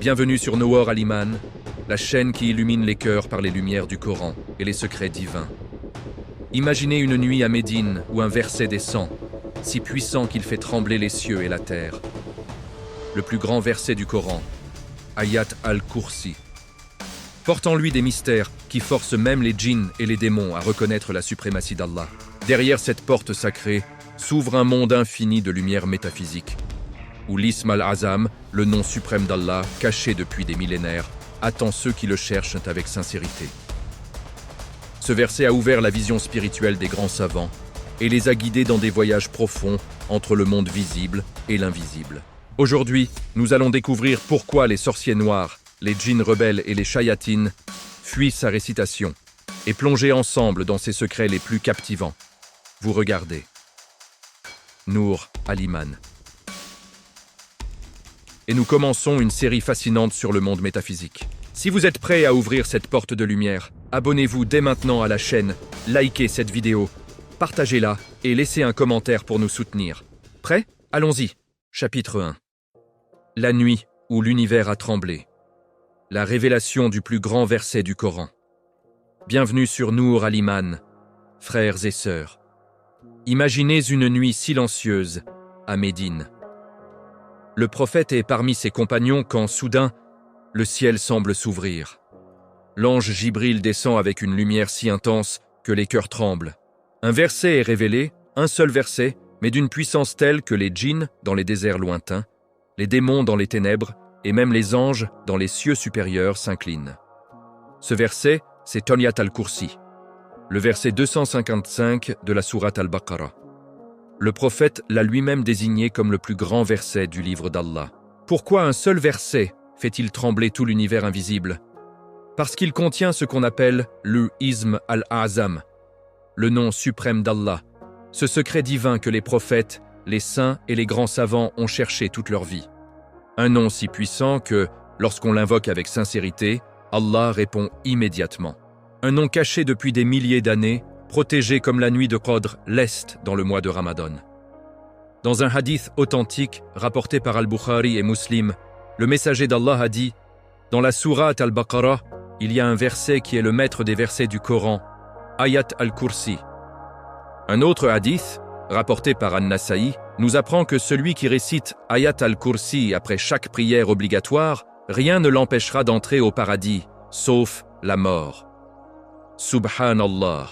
Bienvenue sur Noor Al-Iman, la chaîne qui illumine les cœurs par les lumières du Coran et les secrets divins. Imaginez une nuit à Médine où un verset descend, si puissant qu'il fait trembler les cieux et la terre. Le plus grand verset du Coran, Ayat al-Kursi, porte en lui des mystères qui forcent même les djinns et les démons à reconnaître la suprématie d'Allah. Derrière cette porte sacrée s'ouvre un monde infini de lumière métaphysique, où l'Ism al-Azam, le nom suprême d'Allah, caché depuis des millénaires, attend ceux qui le cherchent avec sincérité. Ce verset a ouvert la vision spirituelle des grands savants et les a guidés dans des voyages profonds entre le monde visible et l'invisible. Aujourd'hui, nous allons découvrir pourquoi les sorciers noirs, les djinns rebelles et les shayatines fuient sa récitation et plonger ensemble dans ses secrets les plus captivants. Vous regardez. Noor Al-Iman. Et nous commençons une série fascinante sur le monde métaphysique. Si vous êtes prêts à ouvrir cette porte de lumière, abonnez-vous dès maintenant à la chaîne, likez cette vidéo, partagez-la et laissez un commentaire pour nous soutenir. Prêts? Allons-y. Chapitre 1. La nuit où l'univers a tremblé. La révélation du plus grand verset du Coran. Bienvenue sur Noor Al-Iman, frères et sœurs. Imaginez une nuit silencieuse à Médine. Le prophète est parmi ses compagnons quand, soudain, le ciel semble s'ouvrir. L'ange Jibril descend avec une lumière si intense que les cœurs tremblent. Un verset est révélé, un seul verset, mais d'une puissance telle que les djinns dans les déserts lointains, les démons dans les ténèbres et même les anges dans les cieux supérieurs s'inclinent. Ce verset, c'est Ayat al-Kursi, le verset 255 de la sourate al-Baqarah. Le prophète l'a lui-même désigné comme le plus grand verset du livre d'Allah. Pourquoi un seul verset fait-il trembler tout l'univers invisible? Parce qu'il contient ce qu'on appelle le Ism al-Azam, le nom suprême d'Allah, ce secret divin que les prophètes, les saints et les grands savants ont cherché toute leur vie. Un nom si puissant que, lorsqu'on l'invoque avec sincérité, Allah répond immédiatement. Un nom caché depuis des milliers d'années, protégé comme la nuit de Qadr, l'Est, dans le mois de Ramadan. Dans un hadith authentique rapporté par Al-Bukhari et Muslim, le messager d'Allah a dit « Dans la sourate Al-Baqarah, il y a un verset qui est le maître des versets du Coran, Ayat al-Kursi. » Un autre hadith, rapporté par An-Nasa'i, nous apprend que celui qui récite Ayat al-Kursi après chaque prière obligatoire, rien ne l'empêchera d'entrer au paradis, sauf la mort. Subhanallah.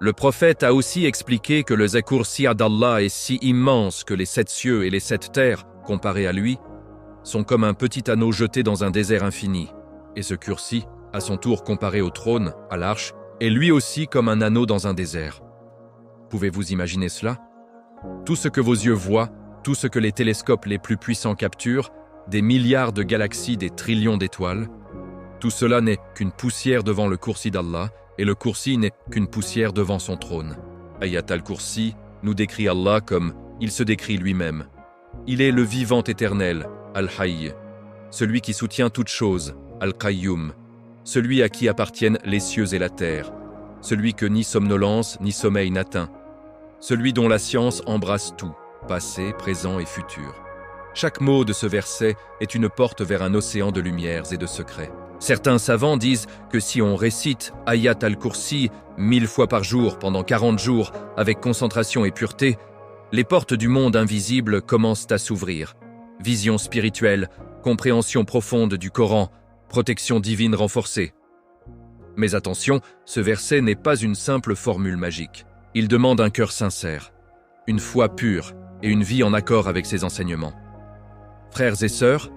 Le prophète a aussi expliqué que le Kursi d'Allah est si immense que les 7 cieux et les 7 terres, comparés à lui, sont comme un petit anneau jeté dans un désert infini. Et ce Kursi, à son tour comparé au trône, à l'arche, est lui aussi comme un anneau dans un désert. Pouvez-vous imaginer cela? Tout ce que vos yeux voient, tout ce que les télescopes les plus puissants capturent, des milliards de galaxies, des trillions d'étoiles, tout cela n'est qu'une poussière devant le Kursi d'Allah, et le Kursi n'est qu'une poussière devant son trône. Ayat al-Kursi nous décrit Allah comme il se décrit lui-même. Il est le vivant éternel, Al-Hayy, celui qui soutient toutes choses, Al-Qayyum, celui à qui appartiennent les cieux et la terre, celui que ni somnolence ni sommeil n'atteint, celui dont la science embrasse tout, passé, présent et futur. Chaque mot de ce verset est une porte vers un océan de lumières et de secrets. Certains savants disent que si on récite Ayat al-Kursi 1000 fois par jour pendant 40 jours avec concentration et pureté, les portes du monde invisible commencent à s'ouvrir. Vision spirituelle, compréhension profonde du Coran, protection divine renforcée. Mais attention, ce verset n'est pas une simple formule magique. Il demande un cœur sincère, une foi pure et une vie en accord avec ses enseignements. Frères et sœurs,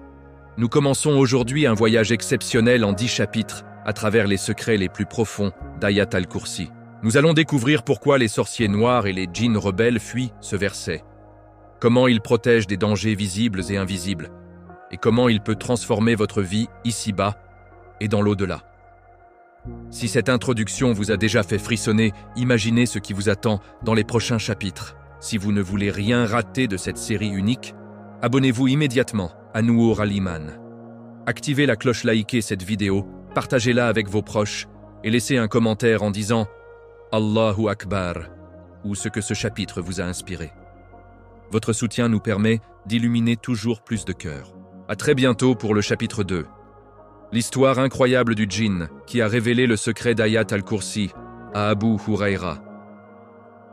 nous commençons aujourd'hui un voyage exceptionnel en 10 chapitres à travers les secrets les plus profonds d'Ayat al-Kursi. Nous allons découvrir pourquoi les sorciers noirs et les djinns rebelles fuient ce verset, comment il protège des dangers visibles et invisibles, et comment il peut transformer votre vie ici-bas et dans l'au-delà. Si cette introduction vous a déjà fait frissonner, imaginez ce qui vous attend dans les prochains chapitres. Si vous ne voulez rien rater de cette série unique, abonnez-vous immédiatement à Noor Al-Iman. Activez la cloche, likez cette vidéo, partagez-la avec vos proches et laissez un commentaire en disant « Allahu Akbar » ou ce que ce chapitre vous a inspiré. Votre soutien nous permet d'illuminer toujours plus de cœurs. À très bientôt pour le chapitre 2. L'histoire incroyable du djinn qui a révélé le secret d'Ayat al-Kursi à Abu Huraira.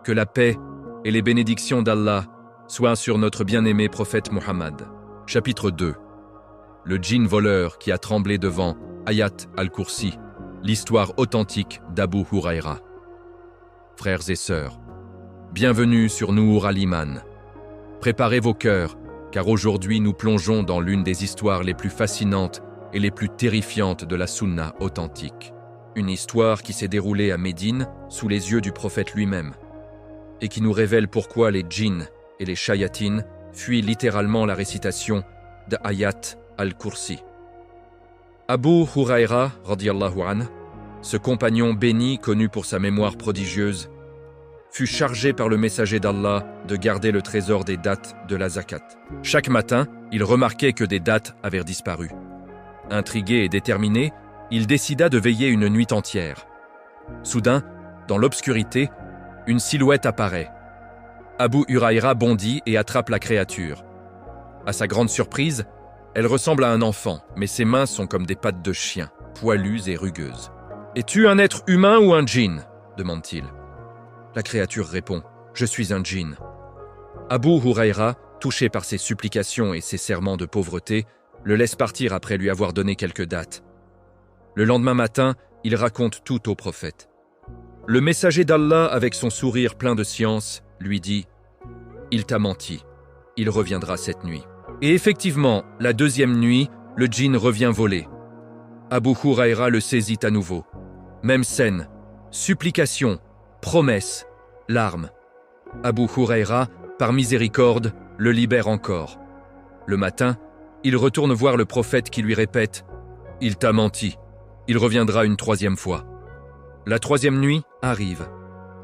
Que la paix et les bénédictions d'Allah soient sur notre bien-aimé prophète Muhammad. Chapitre 2. Le djinn voleur qui a tremblé devant Ayat al-Kursi, l'histoire authentique d'Abu Huraira. Frères et sœurs, bienvenue sur Nour al-Iman. Préparez vos cœurs, car aujourd'hui nous plongeons dans l'une des histoires les plus fascinantes et les plus terrifiantes de la sunna authentique. Une histoire qui s'est déroulée à Médine sous les yeux du prophète lui-même et qui nous révèle pourquoi les djinns et les shayatines fuient littéralement la récitation d'Ayat al-Kursi. Abu Huraira, radiyallahu anhu, ce compagnon béni connu pour sa mémoire prodigieuse, fut chargé par le messager d'Allah de garder le trésor des dates de la zakat. Chaque matin, il remarquait que des dates avaient disparu. Intrigué et déterminé, il décida de veiller une nuit entière. Soudain, dans l'obscurité, une silhouette apparaît. Abu Huraira bondit et attrape la créature. À sa grande surprise, elle ressemble à un enfant, mais ses mains sont comme des pattes de chien, poilues et rugueuses. « Es-tu un être humain ou un djinn » demande-t-il. La créature répond « Je suis un djinn ». Abu Huraira, touché par ses supplications et ses serments de pauvreté, le laisse partir après lui avoir donné quelques dates. Le lendemain matin, il raconte tout au prophète. Le messager d'Allah, avec son sourire plein de science, lui dit « Il t'a menti, il reviendra cette nuit ». Et effectivement, la deuxième nuit, le djinn revient voler. Abu Huraira le saisit à nouveau. Même scène, supplication, promesse, larmes. Abu Huraira, par miséricorde, le libère encore. Le matin, il retourne voir le prophète qui lui répète « Il t'a menti, il reviendra une troisième fois ». La troisième nuit arrive.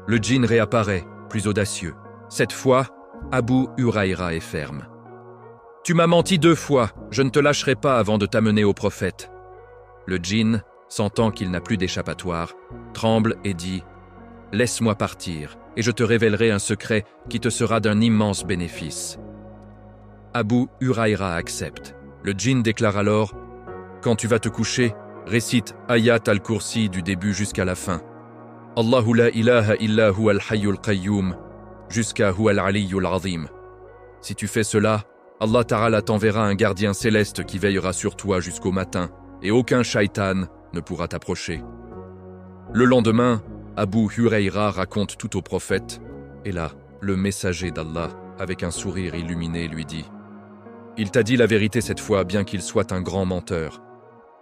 Le djinn réapparaît, plus audacieux. Cette fois, Abu Huraira est ferme. « Tu m'as menti 2 fois, je ne te lâcherai pas avant de t'amener au prophète. » Le djinn, sentant qu'il n'a plus d'échappatoire, tremble et dit « Laisse-moi partir, et je te révélerai un secret qui te sera d'un immense bénéfice. » Abu Huraira accepte. Le djinn déclare alors « Quand tu vas te coucher, récite Ayat al-Kursi du début jusqu'à la fin. Allahu la ilaha illa huwa al-hayyul qayyum jusqu'à huwa al-aliyyul azim. Si tu fais cela, Allah Ta'ala t'enverra un gardien céleste qui veillera sur toi jusqu'au matin et aucun shaitan ne pourra t'approcher. » Le lendemain, Abu Huraira raconte tout au prophète et là, le messager d'Allah, avec un sourire illuminé, lui dit « Il t'a dit la vérité cette fois, bien qu'il soit un grand menteur.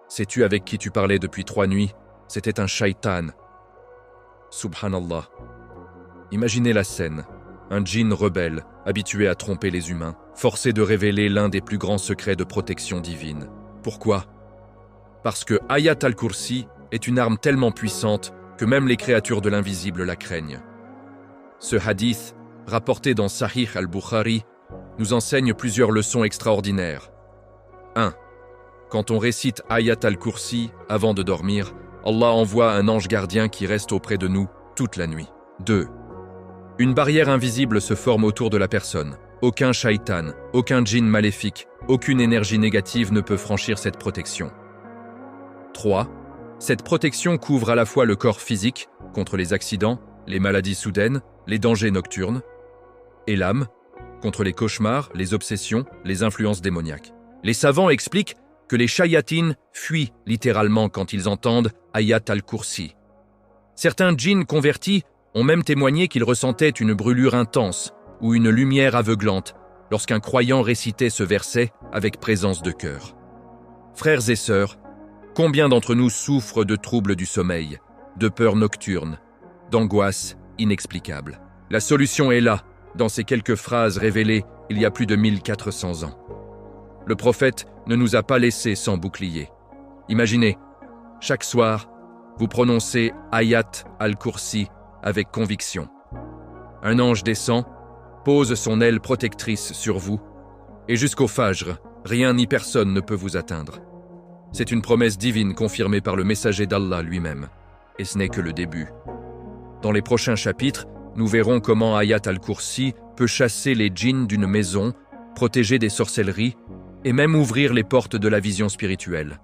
Sais-tu avec qui tu parlais depuis 3 nuits? C'était un shaitan. » Subhanallah. Imaginez la scène. Un djinn rebelle, habitué à tromper les humains, forcé de révéler l'un des plus grands secrets de protection divine. Pourquoi? Parce que Ayat al-Kursi est une arme tellement puissante que même les créatures de l'invisible la craignent. Ce hadith, rapporté dans Sahih al-Bukhari, nous enseigne plusieurs leçons extraordinaires. 1. Quand on récite Ayat al-Kursi avant de dormir, Allah envoie un ange gardien qui reste auprès de nous toute la nuit. 2. Une barrière invisible se forme autour de la personne. Aucun shaitan, aucun djinn maléfique, aucune énergie négative ne peut franchir cette protection. 3. Cette protection couvre à la fois le corps physique, contre les accidents, les maladies soudaines, les dangers nocturnes, et l'âme, contre les cauchemars, les obsessions, les influences démoniaques. Les savants expliquent que les shayatines fuient littéralement quand ils entendent Ayat al-Kursi. Certains djinns convertis ont même témoigné qu'ils ressentaient une brûlure intense ou une lumière aveuglante lorsqu'un croyant récitait ce verset avec présence de cœur. Frères et sœurs, combien d'entre nous souffrent de troubles du sommeil, de peurs nocturnes, d'angoisses inexplicables? La solution est là, dans ces quelques phrases révélées il y a plus de 1400 ans. Le prophète ne nous a pas laissés sans bouclier. Imaginez, chaque soir, vous prononcez Ayat al-Kursi avec conviction. Un ange descend, pose son aile protectrice sur vous, et jusqu'au Fajr, rien ni personne ne peut vous atteindre. C'est une promesse divine confirmée par le messager d'Allah lui-même, et ce n'est que le début. Dans les prochains chapitres, nous verrons comment Ayat al-Kursi peut chasser les djinns d'une maison, protéger des sorcelleries et même ouvrir les portes de la vision spirituelle.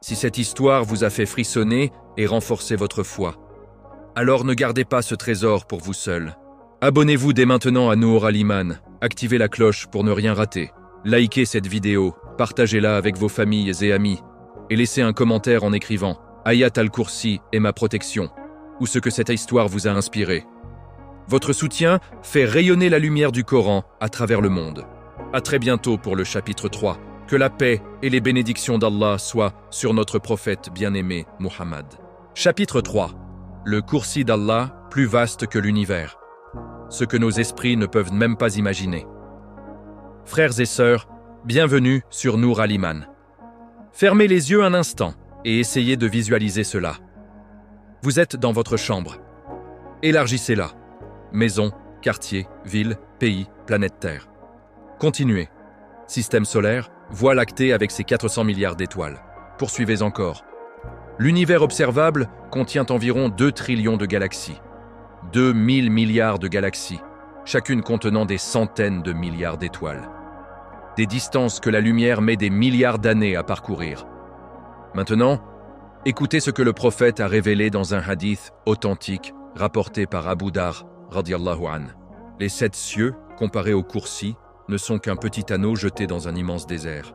Si cette histoire vous a fait frissonner et renforcer votre foi, alors ne gardez pas ce trésor pour vous seul. Abonnez-vous dès maintenant à Nour Al-Iman, activez la cloche pour ne rien rater, likez cette vidéo, partagez-la avec vos familles et amis, et laissez un commentaire en écrivant « Ayat al-Kursi est ma protection » ou ce que cette histoire vous a inspiré. Votre soutien fait rayonner la lumière du Coran à travers le monde. À très bientôt pour le chapitre 3. Que la paix et les bénédictions d'Allah soient sur notre prophète bien-aimé Muhammad. Chapitre 3. Le Kursi d'Allah, plus vaste que l'univers. Ce que nos esprits ne peuvent même pas imaginer. Frères et sœurs, bienvenue sur Nour Al-Iman. Fermez les yeux un instant et essayez de visualiser cela. Vous êtes dans votre chambre. Élargissez-la. Maison, quartier, ville, pays, planète Terre. Continuez. Système solaire, Voie lactée avec ses 400 milliards d'étoiles. Poursuivez encore. L'univers observable contient environ 2 trillions de galaxies. 2000 milliards de galaxies, chacune contenant des centaines de milliards d'étoiles. Des distances que la lumière met des milliards d'années à parcourir. Maintenant, écoutez ce que le prophète a révélé dans un hadith authentique rapporté par Abu Dar, radiyallahu an. Les 7 cieux, comparés au Kursi, ne sont qu'un petit anneau jeté dans un immense désert.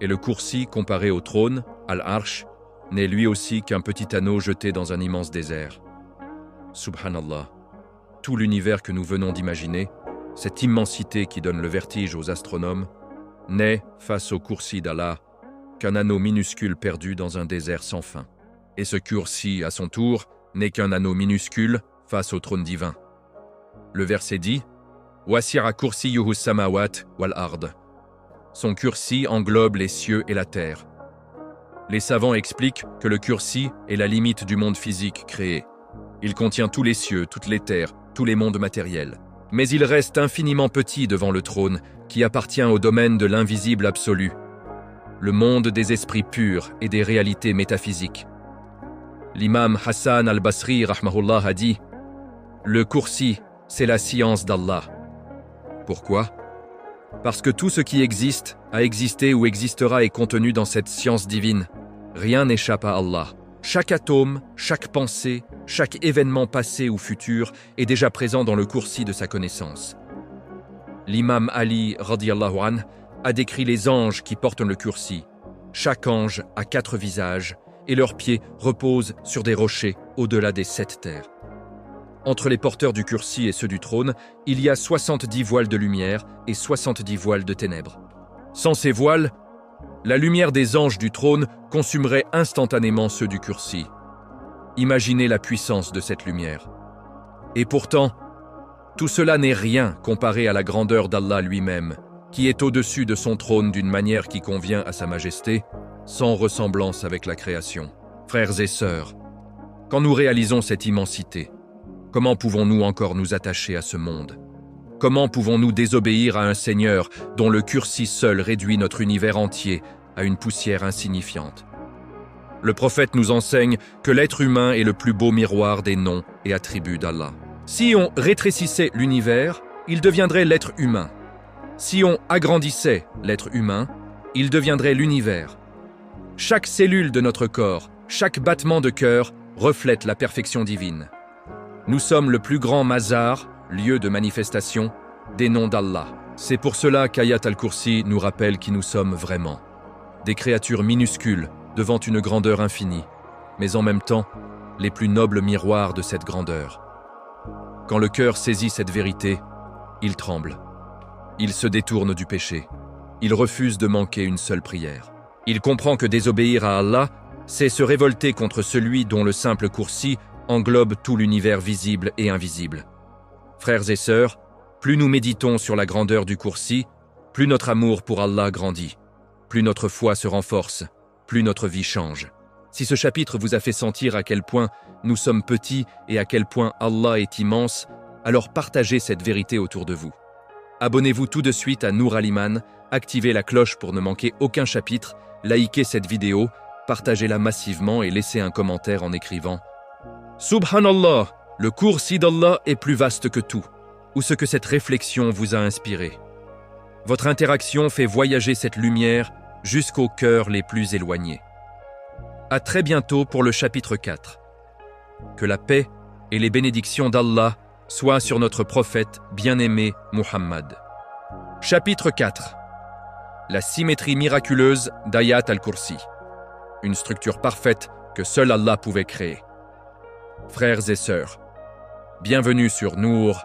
Et le Kursi, comparé au trône, Al-Arsh, n'est lui aussi qu'un petit anneau jeté dans un immense désert. Subhanallah, tout l'univers que nous venons d'imaginer, cette immensité qui donne le vertige aux astronomes, n'est, face au Kursi d'Allah, qu'un anneau minuscule perdu dans un désert sans fin. Et ce Kursi, à son tour, n'est qu'un anneau minuscule face au trône divin. Le verset dit « Wasi'a kursiyuhu samawat wal ard » Son Kursi englobe les cieux et la terre. Les savants expliquent que le Kursi est la limite du monde physique créé. Il contient tous les cieux, toutes les terres, tous les mondes matériels. Mais il reste infiniment petit devant le trône qui appartient au domaine de l'invisible absolu, le monde des esprits purs et des réalités métaphysiques. L'imam Hassan al-Basri rahmahullah a dit « Le Kursi, c'est la science d'Allah. » Pourquoi ? Parce que tout ce qui existe, a existé ou existera est contenu dans cette science divine. Rien n'échappe à Allah. Chaque atome, chaque pensée, chaque événement passé ou futur est déjà présent dans le Kursi de sa connaissance. L'imam Ali radiyallahu an a décrit les anges qui portent le Kursi. Chaque ange a 4 visages et leurs pieds reposent sur des rochers au-delà des 7 terres. Entre les porteurs du Kursi et ceux du trône, il y a 70 voiles de lumière et 70 voiles de ténèbres. Sans ces voiles, la lumière des anges du trône consumerait instantanément ceux du Kursi. Imaginez la puissance de cette lumière. Et pourtant, tout cela n'est rien comparé à la grandeur d'Allah lui-même, qui est au-dessus de son trône d'une manière qui convient à sa majesté, sans ressemblance avec la création. Frères et sœurs, quand nous réalisons cette immensité, comment pouvons-nous encore nous attacher à ce monde ? Comment pouvons-nous désobéir à un Seigneur dont le Kursi seul réduit notre univers entier à une poussière insignifiante ? Le prophète nous enseigne que l'être humain est le plus beau miroir des noms et attributs d'Allah. Si on rétrécissait l'univers, il deviendrait l'être humain. Si on agrandissait l'être humain, il deviendrait l'univers. Chaque cellule de notre corps, chaque battement de cœur reflète la perfection divine. Nous sommes le plus grand mazar, lieu de manifestation, des noms d'Allah. C'est pour cela qu'Ayat al-Kursi nous rappelle qui nous sommes vraiment. Des créatures minuscules devant une grandeur infinie, mais en même temps, les plus nobles miroirs de cette grandeur. Quand le cœur saisit cette vérité, il tremble. Il se détourne du péché. Il refuse de manquer une seule prière. Il comprend que désobéir à Allah, c'est se révolter contre celui dont le simple Kursi englobe tout l'univers visible et invisible. Frères et sœurs, plus nous méditons sur la grandeur du Kursi, plus notre amour pour Allah grandit, plus notre foi se renforce, plus notre vie change. Si ce chapitre vous a fait sentir à quel point nous sommes petits et à quel point Allah est immense, alors partagez cette vérité autour de vous. Abonnez-vous tout de suite à Nour Al-Iman, activez la cloche pour ne manquer aucun chapitre, likez cette vidéo, partagez-la massivement et laissez un commentaire en écrivant « Subhanallah, le Kursi d'Allah est plus vaste que tout » ou ce que cette réflexion vous a inspiré. Votre interaction fait voyager cette lumière jusqu'aux cœurs les plus éloignés. À très bientôt pour le chapitre 4. Que la paix et les bénédictions d'Allah soient sur notre prophète bien-aimé Muhammad. Chapitre 4. La symétrie miraculeuse d'Ayat al-Kursi. Une structure parfaite que seul Allah pouvait créer. Frères et sœurs, bienvenue sur Nour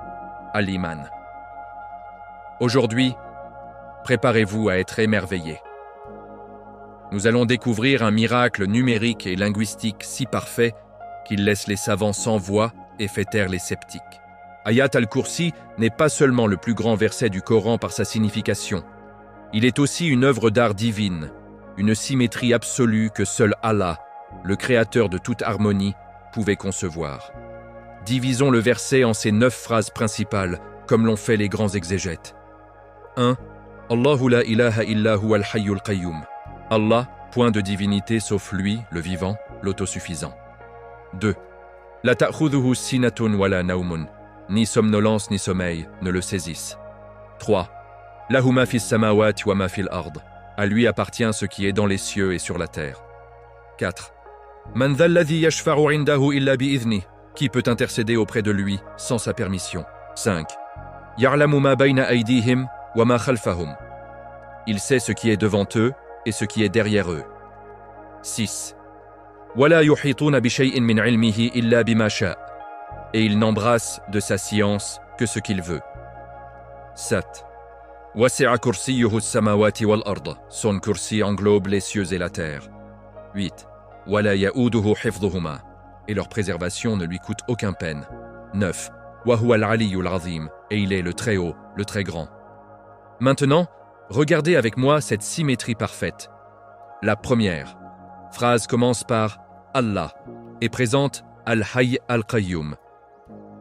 al-Iman. Aujourd'hui, préparez-vous à être émerveillés. Nous allons découvrir un miracle numérique et linguistique si parfait qu'il laisse les savants sans voix et fait taire les sceptiques. Ayat al-Kursi n'est pas seulement le plus grand verset du Coran par sa signification. Il est aussi une œuvre d'art divine, une symétrie absolue que seul Allah, le créateur de toute harmonie, pouvait concevoir. Divisons le verset en ses 9 phrases principales, comme l'ont fait les grands exégètes. 1. Allahu la ilaha illa huwa al-hayyul qayyum. Allah, point de divinité sauf lui, le vivant, l'autosuffisant. 2. La ta'khudhuhu sinatun wa la naumun. Ni somnolence ni sommeil ne le saisissent. 3. Lahu ma fis samawati wa ma fil ard. À lui appartient ce qui est dans les cieux et sur la terre. 4. Man dhal ladhi yashfa'u 'indahu illa bi'idhnih. Qui peut intercéder auprès de lui sans sa permission? 5. Ya'lamu ma bayna aydihim wa ma khalfahum. Il sait ce qui est devant eux et ce qui est derrière eux. 6. Wala yuhituna bi shay'in min 'ilmihi illa bima sha'a. Et il n'embrasse de sa science que ce qu'il veut. 7. Wasi'a kursiyyuhu as-samawati wal ard. Son kursi englobe les cieux et la terre. 8. Wala ya'uduhu hifdhuhuma. Et leur préservation ne lui coûte aucun peine. 9. Wa huwa al-'aliyyul 'azim. Et il est le très haut, le très grand. Maintenant, regardez avec moi cette symétrie parfaite. La première phrase commence par Allah et présente Al-Hayy al-Qayyum.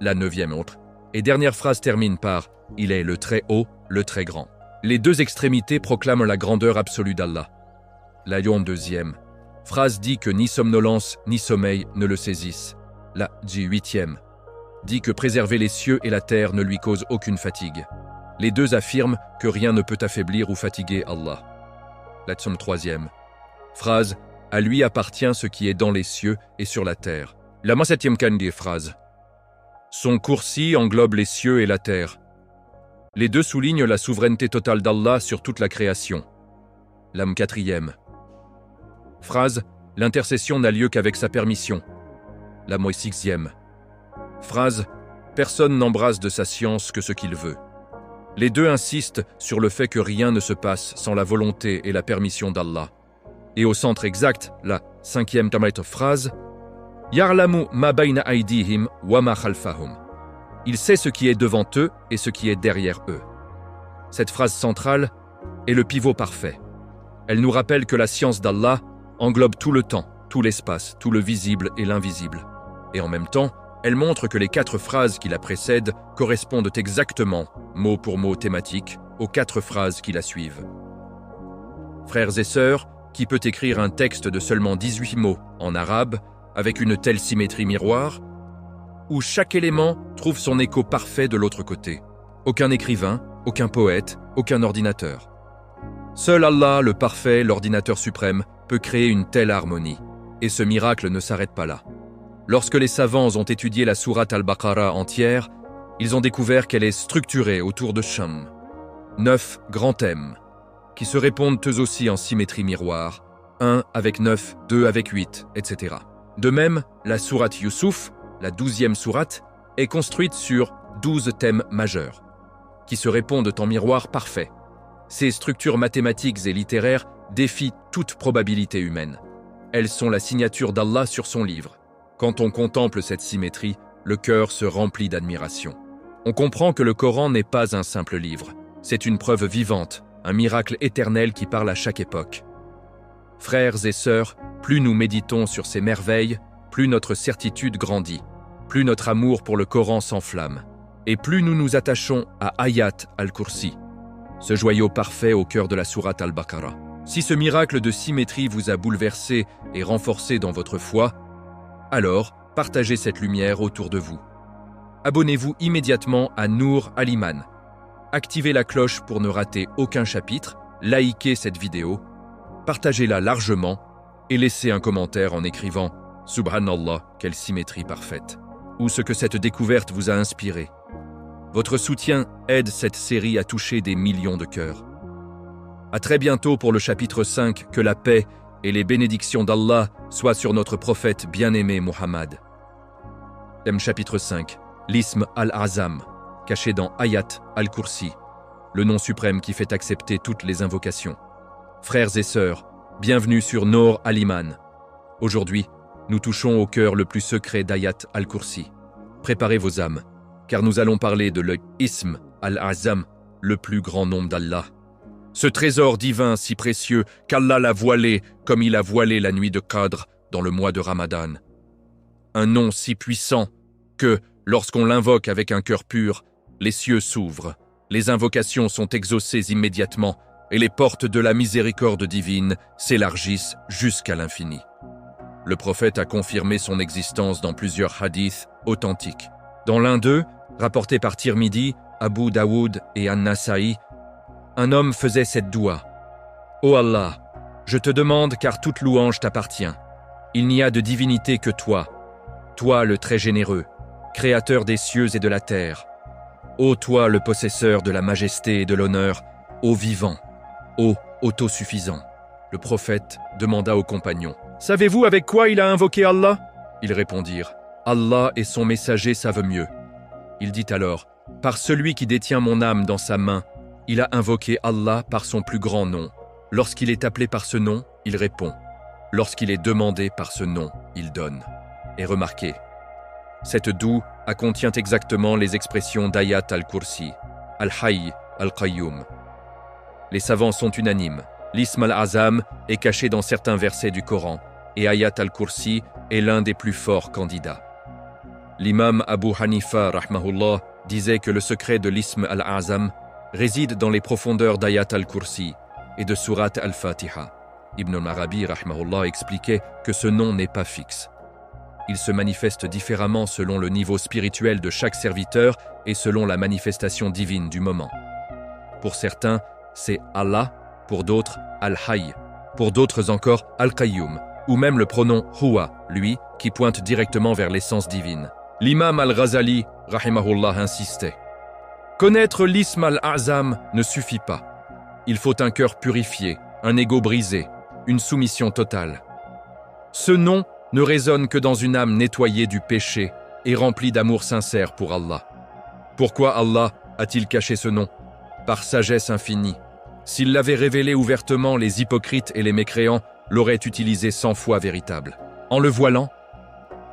La 9e autre et dernière phrase termine par Il est le très haut, le très grand. Les deux extrémités proclament la grandeur absolue d'Allah. La 2e phrase dit que ni somnolence ni sommeil ne le saisissent. La 8e dit que préserver les cieux et la terre ne lui cause aucune fatigue. Les deux affirment que rien ne peut affaiblir ou fatiguer Allah. La 3e phrase À lui appartient ce qui est dans les cieux et sur la terre. La 7e phrase Son kursi englobe les cieux et la terre. Les deux soulignent la souveraineté totale d'Allah sur toute la création. La 4e phrase L'intercession n'a lieu qu'avec sa permission. La 6e phrase Personne n'embrasse de sa science que ce qu'il veut. Les deux insistent sur le fait que rien ne se passe sans la volonté et la permission d'Allah. Et au centre exact, la 5e phrase Ya'lamu ma bayna aydihim wa ma khalfahum. Il sait ce qui est devant eux et ce qui est derrière eux. Cette phrase centrale est le pivot parfait. Elle nous rappelle que la science d'Allah englobe tout le temps, tout l'espace, tout le visible et l'invisible. Et en même temps, elle montre que les 4 phrases qui la précèdent correspondent exactement, mot pour mot thématique, aux 4 phrases qui la suivent. Frères et sœurs, qui peut écrire un texte de seulement 18 mots en arabe avec une telle symétrie miroir, où chaque élément trouve son écho parfait de l'autre côté? Aucun écrivain, aucun poète, aucun ordinateur. Seul Allah, le parfait, l'ordinateur suprême, peut créer une telle harmonie. Et ce miracle ne s'arrête pas là. Lorsque les savants ont étudié la sourate Al-Baqarah entière, ils ont découvert qu'elle est structurée autour de Sham. 9 grands thèmes, qui se répondent eux aussi en symétrie miroir, 1 avec 9, 2 avec 8, etc. De même, la sourate Yusuf, la 12e sourate, est construite sur 12 thèmes majeurs, qui se répondent en miroir parfait. Ces structures mathématiques et littéraires défient toute probabilité humaine. Elles sont la signature d'Allah sur son livre. Quand on contemple cette symétrie, le cœur se remplit d'admiration. On comprend que le Coran n'est pas un simple livre. C'est une preuve vivante, un miracle éternel qui parle à chaque époque. Frères et sœurs, plus nous méditons sur ces merveilles, plus notre certitude grandit, plus notre amour pour le Coran s'enflamme, et plus nous nous attachons à Ayat al-Kursi, ce joyau parfait au cœur de la sourate Al-Baqarah. Si ce miracle de symétrie vous a bouleversé et renforcé dans votre foi, alors partagez cette lumière autour de vous. Abonnez-vous immédiatement à Nour al-Iman activez la cloche pour ne rater aucun chapitre, likez cette vidéo, partagez-la largement et laissez un commentaire en écrivant « Subhanallah, quelle symétrie parfaite » ou ce que cette découverte vous a inspiré. Votre soutien aide cette série à toucher des millions de cœurs. À très bientôt pour le chapitre 5, que la paix et les bénédictions d'Allah soient sur notre prophète bien-aimé Muhammad. Thème chapitre 5, l'ism al-Azam, caché dans Ayat al-Kursi, le nom suprême qui fait accepter toutes les invocations. Frères et sœurs, bienvenue sur Noor al-Iman. Aujourd'hui, nous touchons au cœur le plus secret d'Ayat al-Kursi. Préparez vos âmes, car nous allons parler de l'ism al-Azam, le plus grand nom d'Allah. Ce trésor divin si précieux qu'Allah l'a voilé comme il a voilé la nuit de Qadr dans le mois de Ramadan. Un nom si puissant que, lorsqu'on l'invoque avec un cœur pur, les cieux s'ouvrent, les invocations sont exaucées immédiatement et les portes de la miséricorde divine s'élargissent jusqu'à l'infini. Le prophète a confirmé son existence dans plusieurs hadiths authentiques. Dans l'un d'eux, rapporté par Tirmidhi, Abu Daoud et An-Nasa'i, un homme faisait cette doua. « Ô Allah, je te demande car toute louange t'appartient. Il n'y a de divinité que toi, toi le très généreux, créateur des cieux et de la terre. Ô toi le possesseur de la majesté et de l'honneur, ô vivant, ô autosuffisant. » Le prophète demanda aux compagnons, « Savez-vous avec quoi il a invoqué Allah ?» Ils répondirent, « Allah et son messager savent mieux. » Il dit alors, « Par celui qui détient mon âme dans sa main, il a invoqué Allah par son plus grand nom. Lorsqu'il est appelé par ce nom, il répond. Lorsqu'il est demandé par ce nom, il donne. » Et remarquez, cette doua contient exactement les expressions d'Ayat al-Kursi, Al-Hayy, Al-Qayyum. Les savants sont unanimes. L'ism al-Azam est caché dans certains versets du Coran et Ayat al-Kursi est l'un des plus forts candidats. L'imam Abu Hanifa rahmahullah disait que le secret de l'ism al-Azam réside dans les profondeurs d'Ayat al-Kursi et de Surat al-Fatiha. Ibn al-Arabi rahmahullah expliquait que ce nom n'est pas fixe. Il se manifeste différemment selon le niveau spirituel de chaque serviteur et selon la manifestation divine du moment. Pour certains, c'est Allah, pour d'autres, Al-Hayy, pour d'autres encore, Al-Qayyum, ou même le pronom Huwa, lui, qui pointe directement vers l'essence divine. L'imam Al-Ghazali, rahimahullah, insistait. Connaître l'ism al-Azam ne suffit pas. Il faut un cœur purifié, un ego brisé, une soumission totale. Ce nom ne résonne que dans une âme nettoyée du péché et remplie d'amour sincère pour Allah. Pourquoi Allah a-t-il caché ce nom? Par sagesse infinie. S'il l'avait révélé ouvertement, les hypocrites et les mécréants l'auraient utilisé 100 fois véritable. En le voilant,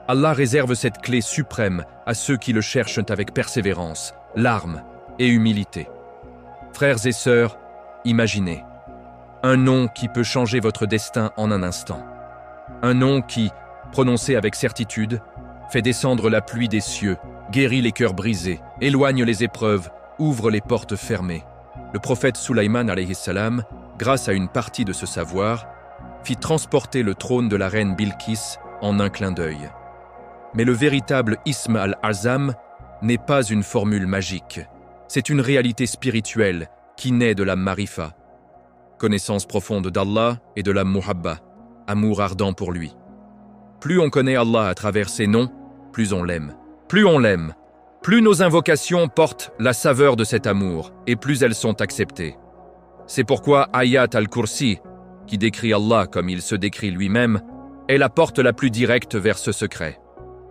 Allah réserve cette clé suprême à ceux qui le cherchent avec persévérance, larmes et humilité. Frères et sœurs, imaginez un nom qui peut changer votre destin en un instant. Un nom qui, prononcé avec certitude, fait descendre la pluie des cieux, guérit les cœurs brisés, éloigne les épreuves, ouvre les portes fermées. Le prophète Sulaiman alayhi salam, grâce à une partie de ce savoir, fit transporter le trône de la reine Bilqis en un clin d'œil. Mais le véritable ism al-Azam n'est pas une formule magique. C'est une réalité spirituelle qui naît de la marifa, connaissance profonde d'Allah et de la muhabba, amour ardent pour lui. Plus on connaît Allah à travers ses noms, plus on l'aime. Plus on l'aime, plus nos invocations portent la saveur de cet amour et plus elles sont acceptées. C'est pourquoi Ayat al-Kursi, qui décrit Allah comme il se décrit lui-même, est la porte la plus directe vers ce secret.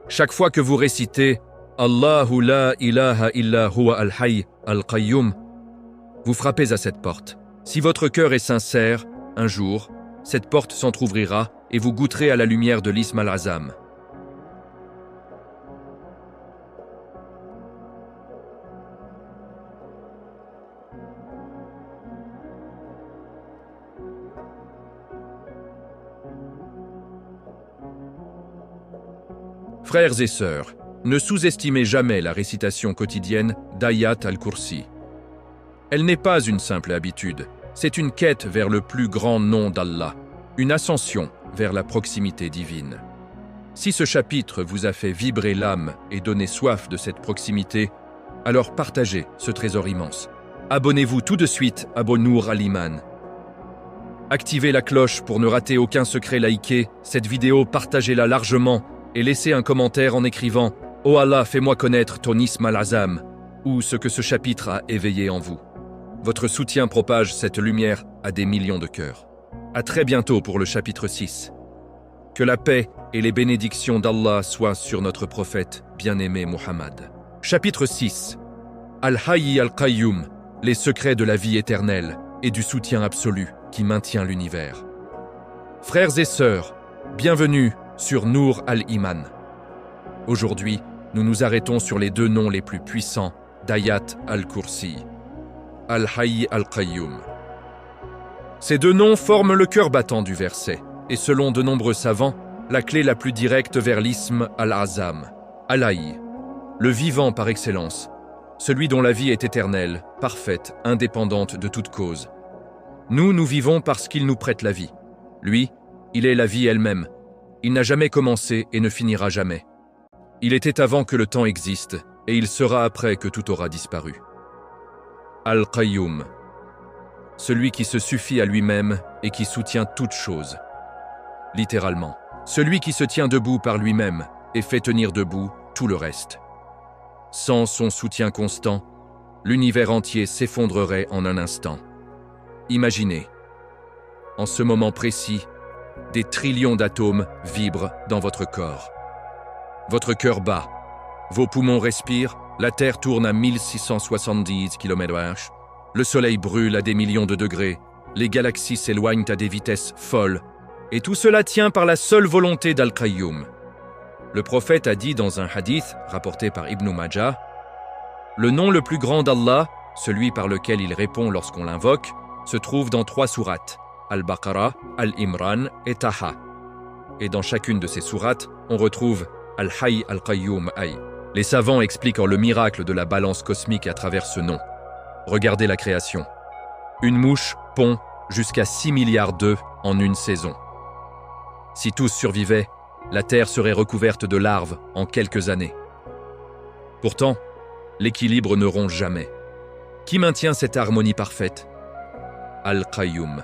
Chaque fois que vous récitez « Allahu la ilaha illa huwa al-hayy al-qayyum », vous frappez à cette porte. Si votre cœur est sincère, un jour, cette porte s'entr'ouvrira et vous goûterez à la lumière de l'ism al-Azam. Frères et sœurs, ne sous-estimez jamais la récitation quotidienne d'Ayat al-Kursi. Elle n'est pas une simple habitude, c'est une quête vers le plus grand nom d'Allah, une ascension vers la proximité divine. Si ce chapitre vous a fait vibrer l'âme et donner soif de cette proximité, alors partagez ce trésor immense. Abonnez-vous tout de suite à Nour al-Iman. Activez la cloche pour ne rater aucun secret, likez cette vidéo, partagez-la largement et laissez un commentaire en écrivant « Oh Allah, fais-moi connaître ton ism al-azam » ou ce que ce chapitre a éveillé en vous. Votre soutien propage cette lumière à des millions de cœurs. À très bientôt pour le chapitre 6. Que la paix et les bénédictions d'Allah soient sur notre prophète bien-aimé Muhammad. Chapitre 6. Al-Hayy al-Qayyum, les secrets de la vie éternelle et du soutien absolu qui maintient l'univers. Frères et sœurs, bienvenue sur Nour al-Iman. Aujourd'hui, nous nous arrêtons sur les deux noms les plus puissants d'Ayat al-Kursi, Al-Hayy al-Qayyum. Ces deux noms forment le cœur battant du verset, et selon de nombreux savants, la clé la plus directe vers l'ism al-Azam, Al-Hayy, le vivant par excellence, celui dont la vie est éternelle, parfaite, indépendante de toute cause. Nous vivons parce qu'il nous prête la vie. Lui, il est la vie elle-même. Il n'a jamais commencé et ne finira jamais. Il était avant que le temps existe, et il sera après que tout aura disparu. Al-Qayyum, celui qui se suffit à lui-même et qui soutient toute chose. Littéralement, celui qui se tient debout par lui-même et fait tenir debout tout le reste. Sans son soutien constant, l'univers entier s'effondrerait en un instant. Imaginez, en ce moment précis, des trillions d'atomes vibrent dans votre corps. Votre cœur bat, vos poumons respirent, la Terre tourne à 1670 km/h, le Soleil brûle à des millions de degrés, les galaxies s'éloignent à des vitesses folles, et tout cela tient par la seule volonté d'Al-Qayyum. Le prophète a dit dans un hadith rapporté par Ibn Majah, « Le nom le plus grand d'Allah, celui par lequel il répond lorsqu'on l'invoque, se trouve dans 3 sourates, Al-Baqarah, Al-Imran et Taha. Et dans chacune de ces sourates, on retrouve Al-Hayy al-Qayyum Hayy. Les savants expliquent le miracle de la balance cosmique à travers ce nom. Regardez la création. Une mouche pond jusqu'à 6 milliards d'œufs en une saison. Si tous survivaient, la Terre serait recouverte de larves en quelques années. Pourtant, l'équilibre ne ronge jamais. Qui maintient cette harmonie parfaite ? Al-Qayyum.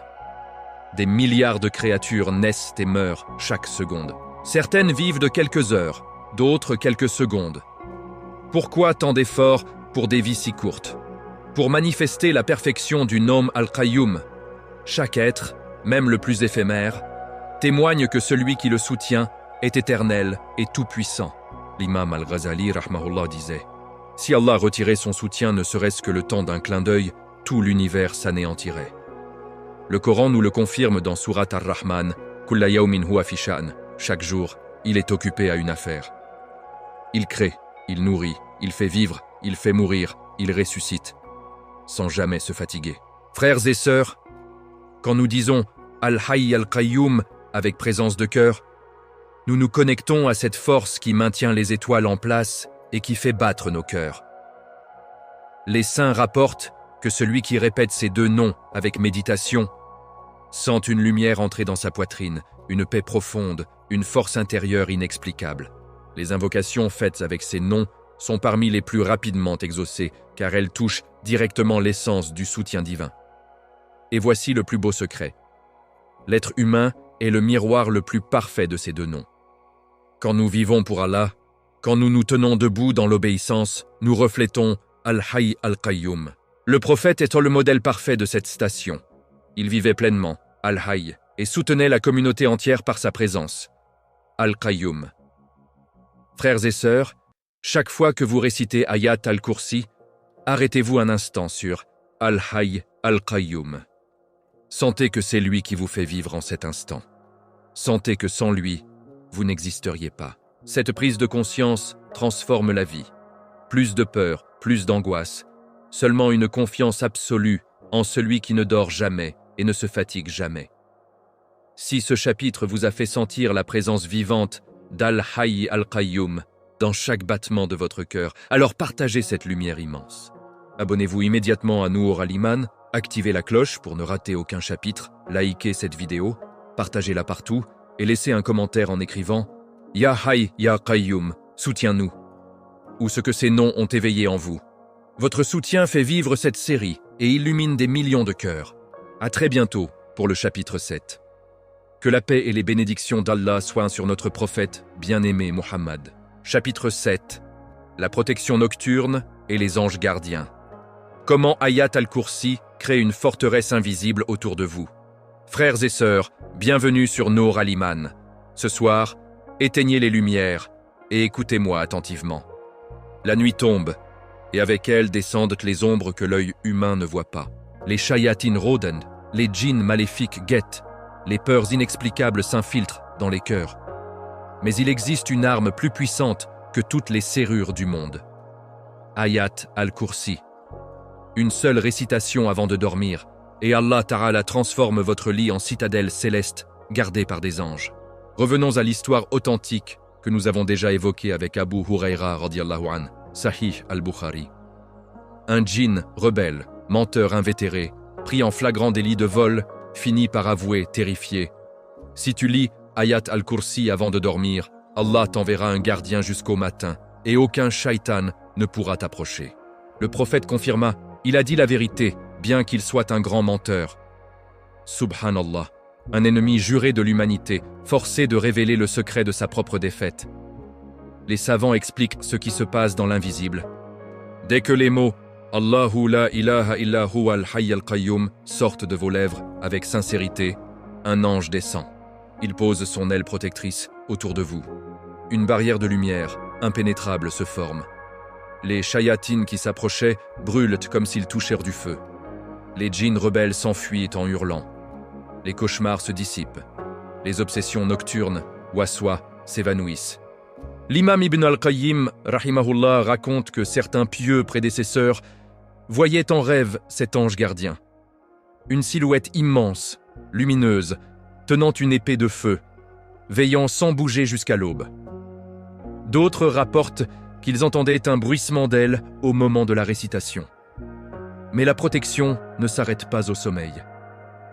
Des milliards de créatures naissent et meurent chaque seconde. Certaines vivent de quelques heures, d'autres quelques secondes. Pourquoi tant d'efforts pour des vies si courtes ? Pour manifester la perfection du nom Al-Qayyum. Chaque être, même le plus éphémère, témoigne que celui qui le soutient est éternel et tout-puissant. L'imam Al-Ghazali rahmahullah disait « Si Allah retirait son soutien ne serait-ce que le temps d'un clin d'œil, tout l'univers s'anéantirait. » Le Coran nous le confirme dans Surat Ar-Rahman, « Kulla yawmin huwa fi sha'n » Chaque jour, il est occupé à une affaire. Il crée, il nourrit, il fait vivre, il fait mourir, il ressuscite, sans jamais se fatiguer. Frères et sœurs, quand nous disons « Al-Hayy al-Qayyum » avec présence de cœur, nous nous connectons à cette force qui maintient les étoiles en place et qui fait battre nos cœurs. Les saints rapportent que celui qui répète ces deux noms avec méditation sent une lumière entrer dans sa poitrine, une paix profonde, une force intérieure inexplicable. Les invocations faites avec ces noms sont parmi les plus rapidement exaucées car elles touchent directement l'essence du soutien divin. Et voici le plus beau secret. L'être humain est le miroir le plus parfait de ces deux noms. Quand nous vivons pour Allah, quand nous nous tenons debout dans l'obéissance, nous reflétons Al-Hayy al-Qayyum. Le prophète étant le modèle parfait de cette station. Il vivait pleinement, Al-Hayy, et soutenait la communauté entière par sa présence. Al-Qayyum. Frères et sœurs, chaque fois que vous récitez Ayat al-Kursi, arrêtez-vous un instant sur Al-Hayy al-Qayyum. Sentez que c'est lui qui vous fait vivre en cet instant. Sentez que sans lui, vous n'existeriez pas. Cette prise de conscience transforme la vie. Plus de peur, plus d'angoisse, seulement une confiance absolue en celui qui ne dort jamais et ne se fatigue jamais. Si ce chapitre vous a fait sentir la présence vivante d'Al-Hayy al-Qayyum dans chaque battement de votre cœur, alors partagez cette lumière immense. Abonnez-vous immédiatement à Nour al-Iman, activez la cloche pour ne rater aucun chapitre, likez cette vidéo, partagez-la partout et laissez un commentaire en écrivant « Ya Hayy, Ya Qayyum, soutiens-nous » ou ce que ces noms ont éveillé en vous. Votre soutien fait vivre cette série et illumine des millions de cœurs. À très bientôt pour le chapitre 7. Que la paix et les bénédictions d'Allah soient sur notre prophète bien-aimé Muhammad. Chapitre 7. La protection nocturne et les anges gardiens. Comment Ayat al-Kursi crée une forteresse invisible autour de vous. Frères et sœurs, bienvenue sur Nour al-Iman. Ce soir, éteignez les lumières et écoutez-moi attentivement. La nuit tombe, et avec elle descendent les ombres que l'œil humain ne voit pas. Les shayatin rôdent, les djinns maléfiques guettent, les peurs inexplicables s'infiltrent dans les cœurs. Mais il existe une arme plus puissante que toutes les serrures du monde. Ayat al-Kursi. Une seule récitation avant de dormir, et Allah Ta'ala transforme votre lit en citadelle céleste, gardée par des anges. Revenons à l'histoire authentique que nous avons déjà évoquée avec Abu Huraira radiyallahu an, Sahih al-Bukhari. Un djinn rebelle, menteur invétéré, pris en flagrant délit de vol, finit par avouer, terrifié. Si tu lis Ayat al-Kursi avant de dormir, Allah t'enverra un gardien jusqu'au matin, et aucun shaitan ne pourra t'approcher. Le prophète confirma, il a dit la vérité, bien qu'il soit un grand menteur. Subhanallah, un ennemi juré de l'humanité, forcé de révéler le secret de sa propre défaite. Les savants expliquent ce qui se passe dans l'invisible. Dès que les mots « Allahu la ilaha illa huwa al-hayy al-qayyum » sortent de vos lèvres avec sincérité, un ange descend. Il pose son aile protectrice autour de vous. Une barrière de lumière, impénétrable, se forme. Les shayatines qui s'approchaient brûlent comme s'ils touchèrent du feu. Les djinns rebelles s'enfuient en hurlant. Les cauchemars se dissipent. Les obsessions nocturnes, waswa, s'évanouissent. L'imam Ibn al-Qayyim, rahimahullah, raconte que certains pieux prédécesseurs voyaient en rêve cet ange gardien. Une silhouette immense, lumineuse, tenant une épée de feu, veillant sans bouger jusqu'à l'aube. D'autres rapportent qu'ils entendaient un bruissement d'ailes au moment de la récitation. Mais la protection ne s'arrête pas au sommeil.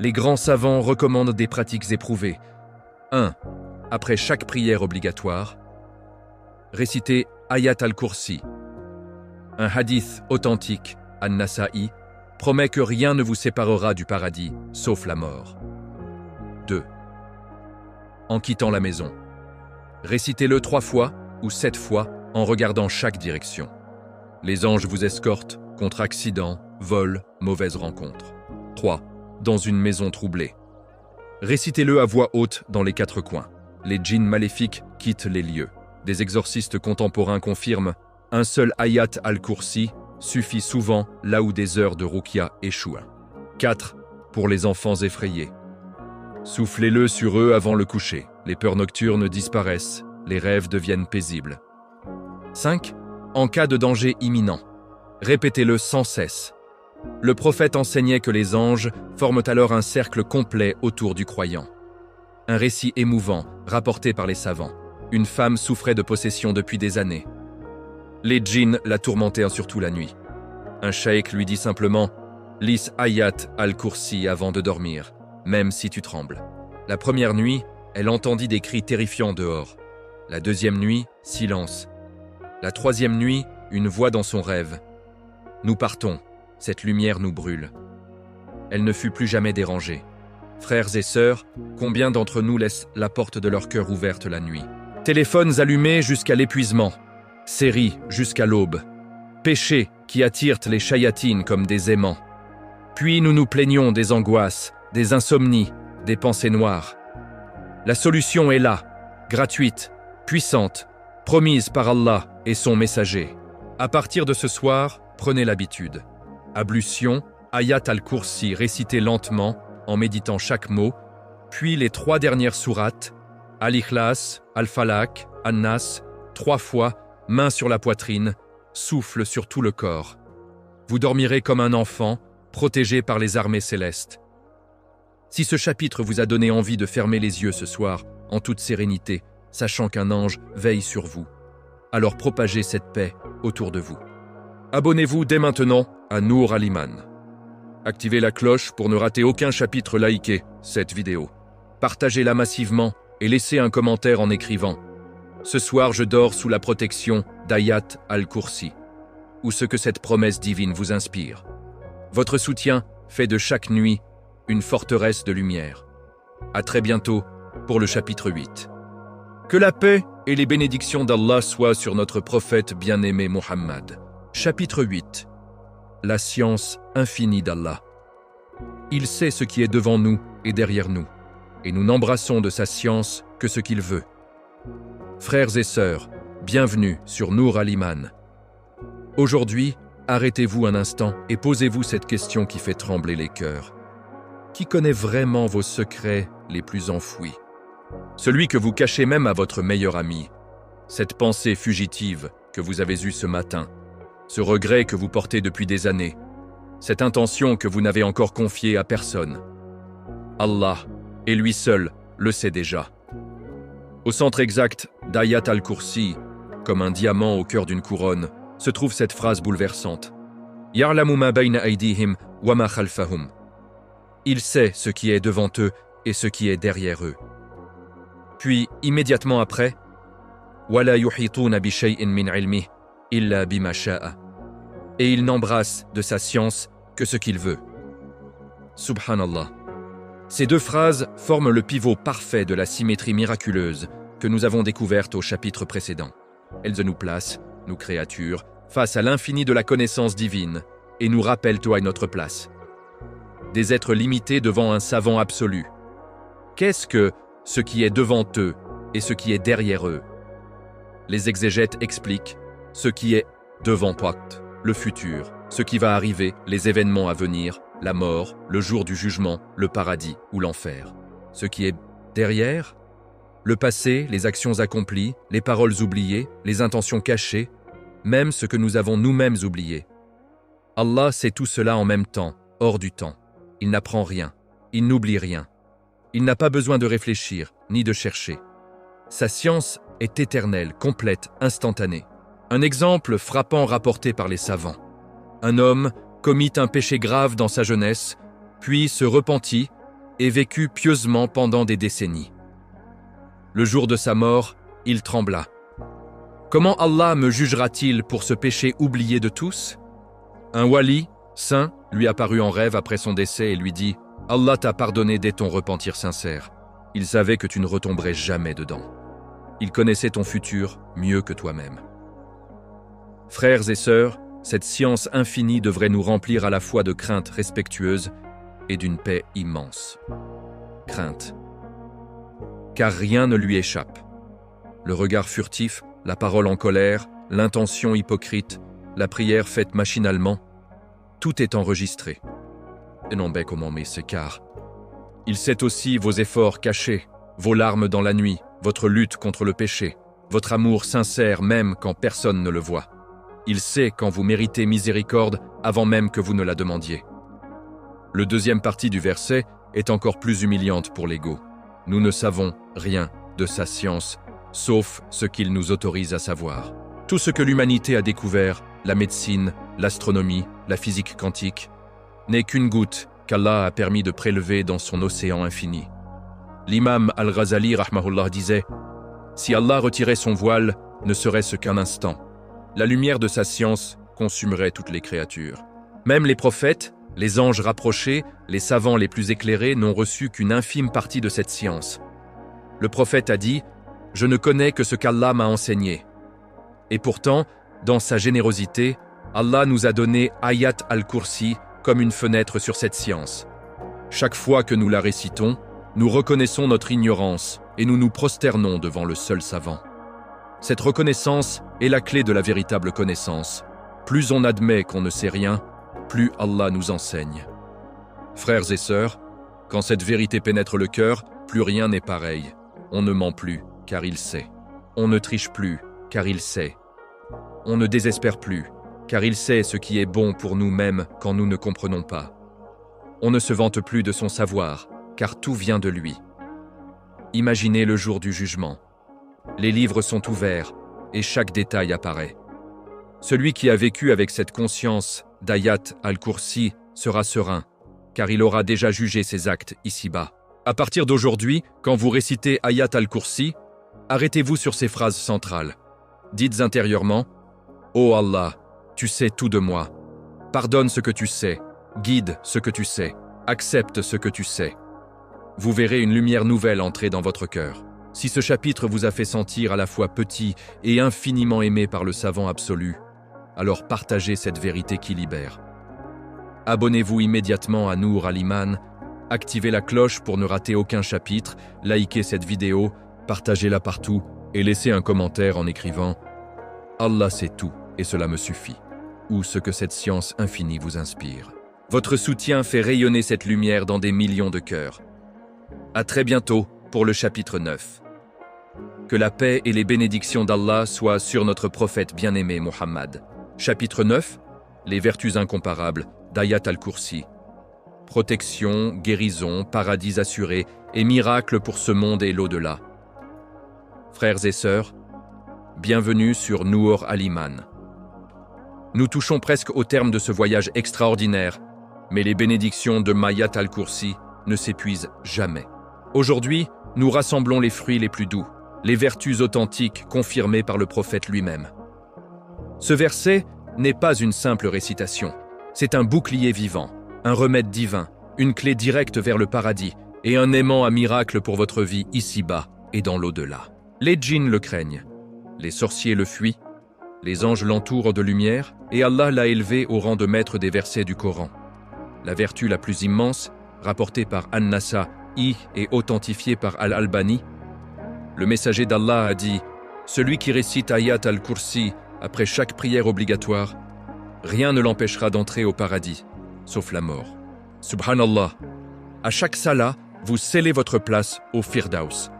Les grands savants recommandent des pratiques éprouvées. 1. Après chaque prière obligatoire, réciter Ayat al-Kursi. Un hadith authentique, An-Nasa'i, promet que rien ne vous séparera du paradis, sauf la mort. 2. En quittant la maison, récitez-le 3 fois ou 7 fois en regardant chaque direction. Les anges vous escortent contre accident, vol, mauvaise rencontre. 3. Dans une maison troublée. Récitez-le à voix haute dans les 4 coins. Les djinns maléfiques quittent les lieux. Des exorcistes contemporains confirment un seul ayat al-Kursi suffit souvent là où des heures de ruqya échouent. 4. Pour les enfants effrayés. Soufflez-le sur eux avant le coucher. Les peurs nocturnes disparaissent, les rêves deviennent paisibles. 5. En cas de danger imminent. Répétez-le sans cesse. Le prophète enseignait que les anges forment alors un cercle complet autour du croyant. Un récit émouvant, rapporté par les savants. Une femme souffrait de possession depuis des années. Les djinns la tourmentaient surtout la nuit. Un cheikh lui dit simplement « Lis Ayat al-Kursi avant de dormir, même si tu trembles ». La première nuit, elle entendit des cris terrifiants dehors. La deuxième nuit, silence. La troisième nuit, une voix dans son rêve. « Nous partons, cette lumière nous brûle ». Elle ne fut plus jamais dérangée. Frères et sœurs, combien d'entre nous laissent la porte de leur cœur ouverte la nuit? Téléphones allumés jusqu'à l'épuisement, séries jusqu'à l'aube, péchés qui attirent les shayatines comme des aimants. Puis nous nous plaignons des angoisses, des insomnies, des pensées noires. La solution est là, gratuite, puissante, promise par Allah et son messager. À partir de ce soir, prenez l'habitude. Ablution, Ayat al-Kursi récitez lentement en méditant chaque mot, puis les 3 dernières sourates, Al-Ikhlas, Al-Falaq, An-Nas, 3 fois, main sur la poitrine, souffle sur tout le corps. Vous dormirez comme un enfant, protégé par les armées célestes. Si ce chapitre vous a donné envie de fermer les yeux ce soir, en toute sérénité, sachant qu'un ange veille sur vous, alors propagez cette paix autour de vous. Abonnez-vous dès maintenant à Nour al-Iman. Activez la cloche pour ne rater aucun chapitre, likez cette vidéo. Partagez-la massivement et laissez un commentaire en écrivant « Ce soir je dors sous la protection d'Ayat al-Kursi ». ou ce que cette promesse divine vous inspire. Votre soutien fait de chaque nuit une forteresse de lumière. À très bientôt pour le chapitre 8. Que la paix et les bénédictions d'Allah soient sur notre prophète bien-aimé Muhammad. Chapitre 8. La science infinie d'Allah. Il sait ce qui est devant nous et derrière nous, et nous n'embrassons de sa science que ce qu'il veut. Frères et sœurs, bienvenue sur Nour al-Iman. Aujourd'hui, arrêtez-vous un instant et posez-vous cette question qui fait trembler les cœurs. Qui connaît vraiment vos secrets les plus enfouis? Celui que vous cachez même à votre meilleur ami. Cette pensée fugitive que vous avez eue ce matin. Ce regret que vous portez depuis des années. Cette intention que vous n'avez encore confiée à personne. Allah, et lui seul, le sait déjà. Au centre exact d'Ayat al-Kursi, comme un diamant au cœur d'une couronne, se trouve cette phrase bouleversante. Ya'lamu ma bayna aydihim wa ma khalfahum. Il sait ce qui est devant eux et ce qui est derrière eux. Puis, immédiatement après, wala yuhituna bi shay'in min ilmihi illa bima sha'a. Et il n'embrasse de sa science que ce qu'il veut. Subhanallah. Ces deux phrases forment le pivot parfait de la symétrie miraculeuse que nous avons découverte au chapitre précédent. Elles nous placent, nous créatures, face à l'infini de la connaissance divine et nous rappellent à notre place. Des êtres limités devant un savant absolu. Qu'est-ce que ce qui est devant eux et ce qui est derrière eux? Les exégètes expliquent ce qui est devant toi, le futur, ce qui va arriver, les événements à venir, la mort, le jour du jugement, le paradis ou l'enfer. Ce qui est derrière, le passé, les actions accomplies, les paroles oubliées, les intentions cachées, même ce que nous avons nous-mêmes oublié. Allah sait tout cela en même temps, hors du temps. Il n'apprend rien, il n'oublie rien. Il n'a pas besoin de réfléchir, ni de chercher. Sa science est éternelle, complète, instantanée. Un exemple frappant rapporté par les savants. Un homme commit un péché grave dans sa jeunesse, puis se repentit et vécut pieusement pendant des décennies. Le jour de sa mort, il trembla. Comment Allah me jugera-t-il pour ce péché oublié de tous? Un wali, saint, lui apparut en rêve après son décès et lui dit « Allah t'a pardonné dès ton repentir sincère. Il savait que tu ne retomberais jamais dedans. Il connaissait ton futur mieux que toi-même. » Frères et sœurs, cette science infinie devrait nous remplir à la fois de crainte respectueuse et d'une paix immense. Crainte. Car rien ne lui échappe. Le regard furtif, la parole en colère, l'intention hypocrite, la prière faite machinalement, tout est enregistré. Et non, ben comment mais c'est car. Il sait aussi vos efforts cachés, vos larmes dans la nuit, votre lutte contre le péché, votre amour sincère même quand personne ne le voit. Il sait quand vous méritez miséricorde avant même que vous ne la demandiez. Le deuxième partie du verset est encore plus humiliante pour l'ego. Nous ne savons rien de sa science, sauf ce qu'il nous autorise à savoir. Tout ce que l'humanité a découvert, la médecine, l'astronomie, la physique quantique, n'est qu'une goutte qu'Allah a permis de prélever dans son océan infini. L'imam Al-Ghazali rahmahullah disait « Si Allah retirait son voile, ne serait-ce qu'un instant. La lumière de sa science consumerait toutes les créatures. Même les prophètes, les anges rapprochés, les savants les plus éclairés n'ont reçu qu'une infime partie de cette science. Le prophète a dit « Je ne connais que ce qu'Allah m'a enseigné. » Et pourtant, dans sa générosité, Allah nous a donné Ayat al-Kursi comme une fenêtre sur cette science. Chaque fois que nous la récitons, nous reconnaissons notre ignorance et nous nous prosternons devant le seul savant. Cette reconnaissance est la clé de la véritable connaissance. Plus on admet qu'on ne sait rien, plus Allah nous enseigne. Frères et sœurs, quand cette vérité pénètre le cœur, plus rien n'est pareil. On ne ment plus, car il sait. On ne triche plus, car il sait. On ne désespère plus, car il sait ce qui est bon pour nous-mêmes quand nous ne comprenons pas. On ne se vante plus de son savoir, car tout vient de lui. Imaginez le jour du jugement. Les livres sont ouverts et chaque détail apparaît. Celui qui a vécu avec cette conscience d'Ayat al-Kursi sera serein, car il aura déjà jugé ses actes ici-bas. À partir d'aujourd'hui, quand vous récitez Ayat al-Kursi, arrêtez-vous sur ces phrases centrales. Dites intérieurement « Ô Allah, tu sais tout de moi. Pardonne ce que tu sais, guide ce que tu sais, accepte ce que tu sais. Vous verrez une lumière nouvelle entrer dans votre cœur. Si ce chapitre vous a fait sentir à la fois petit et infiniment aimé par le savant absolu, alors partagez cette vérité qui libère. Abonnez-vous immédiatement à Nour Al-Iman, activez la cloche pour ne rater aucun chapitre, likez cette vidéo, partagez-la partout et laissez un commentaire en écrivant « Allah sait tout et cela me suffit » ou ce que cette science infinie vous inspire. Votre soutien fait rayonner cette lumière dans des millions de cœurs. À très bientôt pour le chapitre 9. Que la paix et les bénédictions d'Allah soient sur notre prophète bien-aimé Muhammad. Chapitre 9. Les vertus incomparables d'Ayat al-Kursi. Protection, guérison, paradis assuré et miracles pour ce monde et l'au-delà. Frères et sœurs, bienvenue sur Nour Al-Iman. Nous touchons presque au terme de ce voyage extraordinaire, mais les bénédictions de Ayat al-Kursi ne s'épuisent jamais. Aujourd'hui, nous rassemblons les fruits les plus doux, les vertus authentiques confirmées par le prophète lui-même. Ce verset n'est pas une simple récitation, c'est un bouclier vivant, un remède divin, une clé directe vers le paradis et un aimant à miracle pour votre vie ici-bas et dans l'au-delà. Les djinns le craignent, les sorciers le fuient, les anges l'entourent de lumière et Allah l'a élevé au rang de maître des versets du Coran. La vertu la plus immense, rapportée par An-Nasa'i et authentifiée par Al-Albani, le messager d'Allah a dit « Celui qui récite Ayat al-Kursi après chaque prière obligatoire, rien ne l'empêchera d'entrer au paradis, sauf la mort. » Subhanallah. À chaque salat, vous scellez votre place au Firdaus.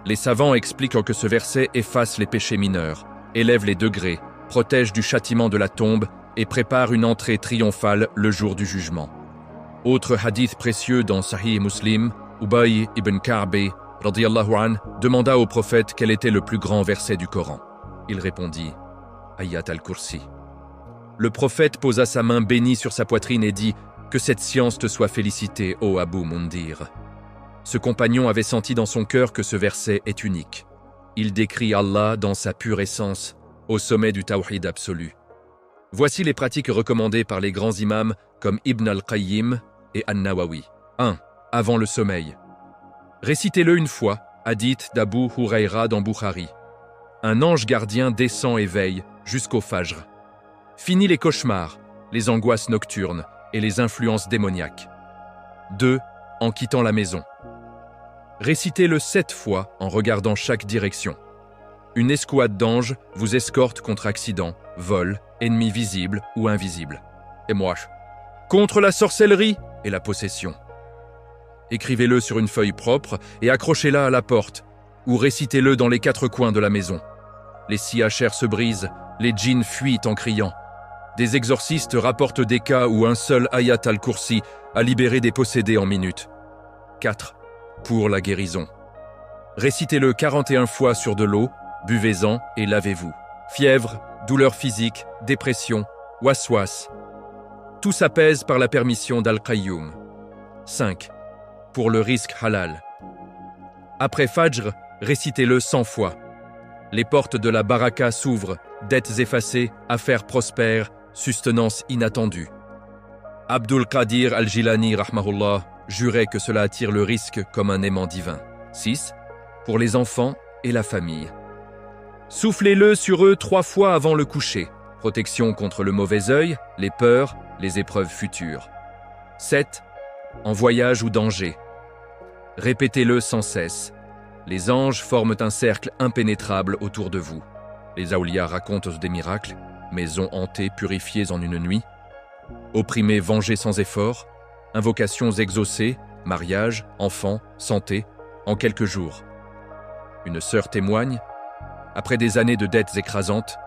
Les savants expliquent que ce verset efface les péchés mineurs, élève les degrés, protège du châtiment de la tombe et prépare une entrée triomphale le jour du jugement. Autre hadith précieux dans Sahih Muslim, Ubay ibn Ka'b radiyallahu an demanda au prophète quel était le plus grand verset du Coran. Il répondit « Ayat al-Kursi ». Le prophète posa sa main bénie sur sa poitrine et dit « Que cette science te soit félicitée, ô Abu Mundir ». Ce compagnon avait senti dans son cœur que ce verset est unique. Il décrit Allah dans sa pure essence, au sommet du tawhid absolu. Voici les pratiques recommandées par les grands imams comme Ibn al-Qayyim et An-Nawawi. 1. Avant le sommeil. Récitez-le une fois, hadith d'Abu Huraira dans Bukhari. Un ange gardien descend et veille jusqu'au Fajr. Fini les cauchemars, les angoisses nocturnes et les influences démoniaques. 2. En quittant la maison. Récitez-le 7 fois en regardant chaque direction. Une escouade d'anges vous escorte contre accident, vol, ennemis visibles ou invisibles. Et moi, contre la sorcellerie et la possession. Écrivez-le sur une feuille propre et accrochez-la à la porte, ou récitez-le dans les 4 coins de la maison. Les CHR se brisent, les djinns fuient en criant. Des exorcistes rapportent des cas où un seul Ayat al-Kursi a libéré des possédés en minutes. 4. Pour la guérison. Récitez-le 41 fois sur de l'eau, buvez-en et lavez-vous. Fièvre, douleurs physiques, dépression, waswas. Tout s'apaise par la permission d'Al-Qayyum. 5. Pour le risque halal. Après Fajr, récitez-le 100 fois. Les portes de la baraka s'ouvrent, dettes effacées, affaires prospères, sustenance inattendue. Abdul Qadir al-Jilani rahmahullah jurait que cela attire le risque comme un aimant divin. 6. Pour les enfants et la famille. Soufflez-le sur eux 3 fois avant le coucher. Protection contre le mauvais œil, les peurs, les épreuves futures. 7. En voyage ou danger. Répétez-le sans cesse. Les anges forment un cercle impénétrable autour de vous. Les awliya racontent des miracles, maisons hantées purifiées en une nuit, opprimés vengés sans effort, invocations exaucées, mariage, enfants, santé, en quelques jours. Une sœur témoigne, après des années de dettes écrasantes,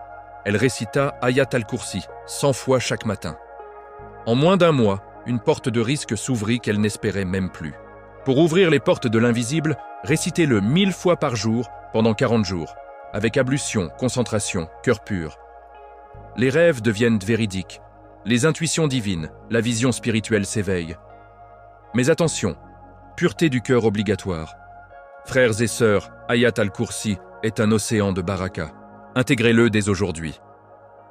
elle récita Ayat al-Kursi 100 fois chaque matin. En moins d'1 mois, une porte de risque s'ouvrit qu'elle n'espérait même plus. Pour ouvrir les portes de l'invisible, récitez-le 1000 fois par jour pendant 40 jours, avec ablution, concentration, cœur pur. Les rêves deviennent véridiques, les intuitions divines, la vision spirituelle s'éveille. Mais attention, pureté du cœur obligatoire. Frères et sœurs, Ayat al-Kursi est un océan de baraka. Intégrez-le dès aujourd'hui.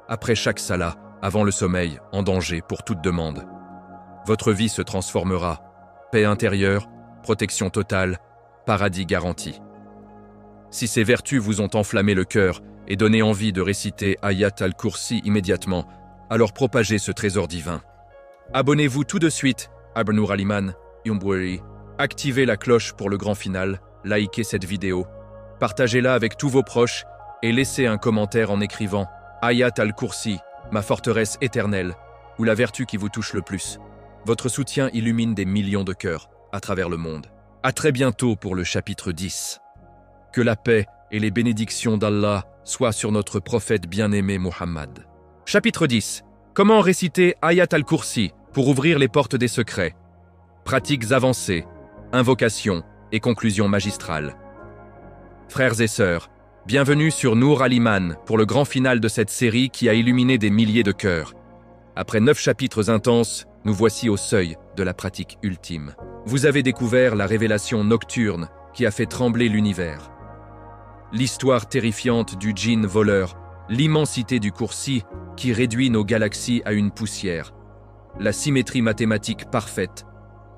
Après chaque salat, avant le sommeil, en danger pour toute demande. Votre vie se transformera. Paix intérieure, protection totale, paradis garanti. Si ces vertus vous ont enflammé le cœur et donné envie de réciter Ayat al-Kursi immédiatement, alors propagez ce trésor divin. Abonnez-vous tout de suite à Nour Al-Iman, activez la cloche pour le grand final, likez cette vidéo, partagez-la avec tous vos proches et laissez un commentaire en écrivant Ayat al-Kursi, ma forteresse éternelle, ou la vertu qui vous touche le plus. Votre soutien illumine des millions de cœurs à travers le monde. À très bientôt pour le chapitre 10. Que la paix et les bénédictions d'Allah soient sur notre prophète bien-aimé Muhammad. Chapitre 10. Comment réciter Ayat al-Kursi pour ouvrir les portes des secrets? Pratiques avancées, invocations et conclusions magistrales. Frères et sœurs, bienvenue sur Nour Al-Iman pour le grand final de cette série qui a illuminé des milliers de cœurs. Après 9 chapitres intenses, nous voici au seuil de la pratique ultime. Vous avez découvert la révélation nocturne qui a fait trembler l'univers. L'histoire terrifiante du djinn voleur, l'immensité du Kursi qui réduit nos galaxies à une poussière, la symétrie mathématique parfaite,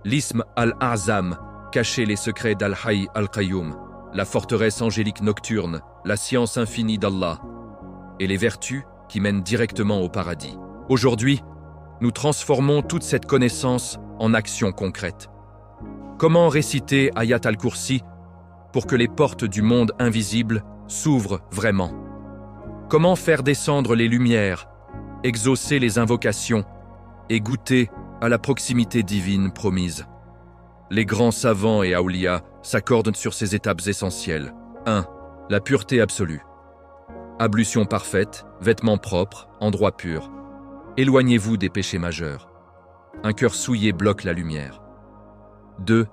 l'ism al-Azam, cacher les secrets d'Al-Hayy al-Qayyum, la forteresse angélique nocturne, la science infinie d'Allah, et les vertus qui mènent directement au paradis. Aujourd'hui, nous transformons toute cette connaissance en action concrète. Comment réciter Ayat al-Kursi pour que les portes du monde invisible s'ouvrent vraiment? Comment faire descendre les lumières, exaucer les invocations et goûter à la proximité divine promise? Les grands savants et awliya s'accordent sur ces étapes essentielles. 1. La pureté absolue. Ablution parfaite, vêtements propres, endroit pur. Éloignez-vous des péchés majeurs. Un cœur souillé bloque la lumière. 2.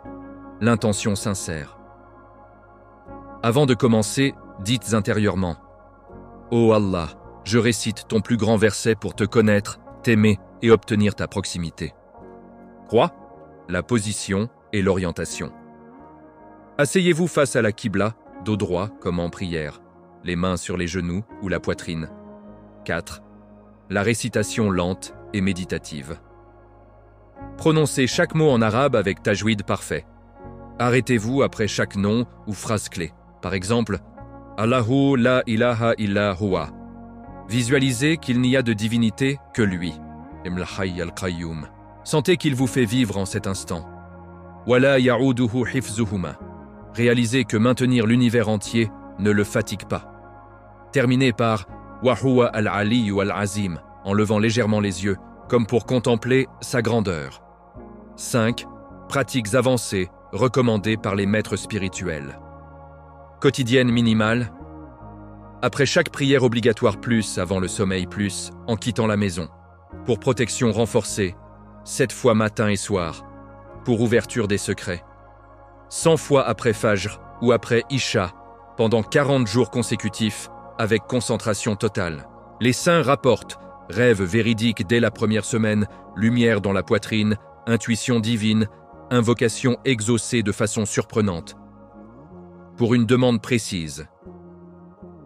L'intention sincère. Avant de commencer, dites intérieurement « Ô Allah, je récite ton plus grand verset pour te connaître, t'aimer et obtenir ta proximité. » Quoi? La position et l'orientation. Asseyez-vous face à la Qibla, dos droit comme en prière, les mains sur les genoux ou la poitrine. 4. La récitation lente et méditative. Prononcez chaque mot en arabe avec tajwid parfait. Arrêtez-vous après chaque nom ou phrase clé. Par exemple, Allahu la ilaha illa huwa. Visualisez qu'il n'y a de divinité que lui. Al-Hayy al-Qayyum. Sentez qu'il vous fait vivre en cet instant. Wala ya'uduhu hifzuhuma. Réalisez que maintenir l'univers entier ne le fatigue pas. Terminez par Wa huwa al-Ali al-Azim, en levant légèrement les yeux, comme pour contempler sa grandeur. 5. Pratiques avancées recommandées par les maîtres spirituels. Quotidienne minimale. Après chaque prière obligatoire plus, avant le sommeil plus, en quittant la maison. Pour protection renforcée, 7 fois matin et soir. Pour ouverture des secrets. 100 fois après Fajr ou après Isha, pendant 40 jours consécutifs, avec concentration totale. Les saints rapportent rêve véridique dès la première semaine, lumière dans la poitrine, intuition divine, invocation exaucée de façon surprenante. Pour une demande précise.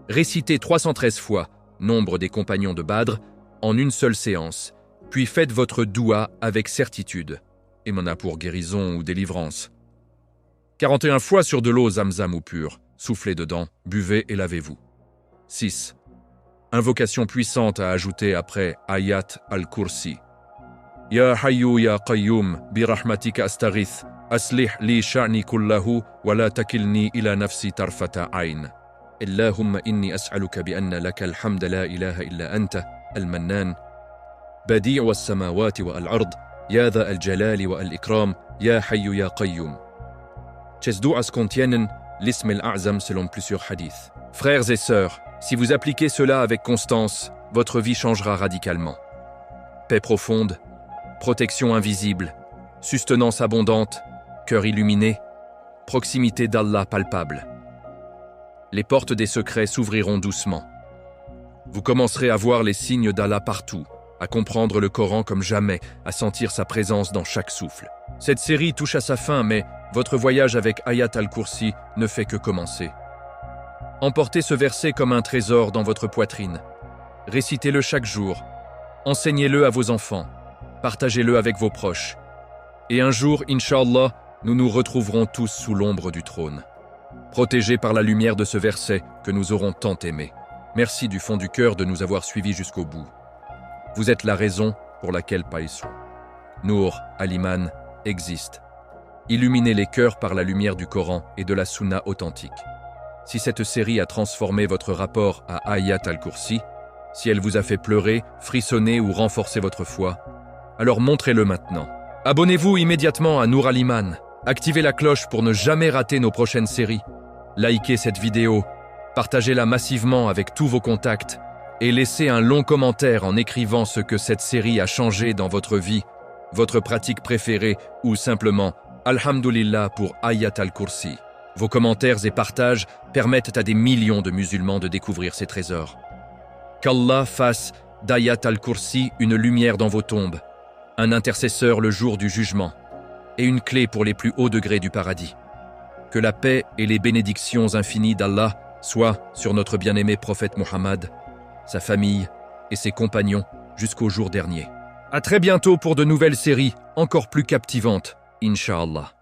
Récitez 313 fois, nombre des compagnons de Badr, en une seule séance, puis faites votre doua avec certitude. Et m'en a pour guérison ou délivrance. 41 fois sur de l'eau zamzam ou pure, soufflez dedans, buvez et lavez-vous. 6. Invocation puissante à ajouter après Ayat al-Kursi. Ya Hayyu ya Qayyum, bi rahmatika astaghith, aslih li sha'ni kullahu, wa la takilni ila nafsi tarfata ayn. Allahumma inni as'aluka bi anna laka alhamda la ilaha illa anta, al-Mannan, badi'u as-samawati wa al-ard, ya dha al-jalali wa al-ikram, ya Hayyu ya Qayyum. Ces douas contiennent l'ism al-A'zam selon plusieurs hadiths. Frères et sœurs, si vous appliquez cela avec constance, votre vie changera radicalement. Paix profonde, protection invisible, sustenance abondante, cœur illuminé, proximité d'Allah palpable. Les portes des secrets s'ouvriront doucement. Vous commencerez à voir les signes d'Allah partout, à comprendre le Coran comme jamais, à sentir sa présence dans chaque souffle. Cette série touche à sa fin, mais votre voyage avec Ayat al-Kursi ne fait que commencer. Emportez ce verset comme un trésor dans votre poitrine. Récitez-le chaque jour. enseignez-le à vos enfants, partagez-le avec vos proches. Et un jour, Inch'Allah, nous nous retrouverons tous sous l'ombre du trône, protégés par la lumière de ce verset que nous aurons tant aimé. Merci du fond du cœur de nous avoir suivis jusqu'au bout. Vous êtes la raison pour laquelle Païsou, Nour al-Iman existe. Illuminez les cœurs par la lumière du Coran et de la Sunna authentique. Si cette série a transformé votre rapport à Ayat al-Kursi, si elle vous a fait pleurer, frissonner ou renforcer votre foi, alors montrez-le maintenant. Abonnez-vous immédiatement à Nour al-Iman. Activez la cloche pour ne jamais rater nos prochaines séries. Likez cette vidéo, partagez-la massivement avec tous vos contacts et laissez un long commentaire en écrivant ce que cette série a changé dans votre vie, votre pratique préférée ou simplement Alhamdulillah pour Ayat al-Kursi. Vos commentaires et partages permettent à des millions de musulmans de découvrir ces trésors. Qu'Allah fasse d'Ayat al-Kursi une lumière dans vos tombes, un intercesseur le jour du jugement et une clé pour les plus hauts degrés du paradis. Que la paix et les bénédictions infinies d'Allah soient sur notre bien-aimé prophète Muhammad, sa famille et ses compagnons jusqu'au jour dernier. À très bientôt pour de nouvelles séries encore plus captivantes, Inch'Allah.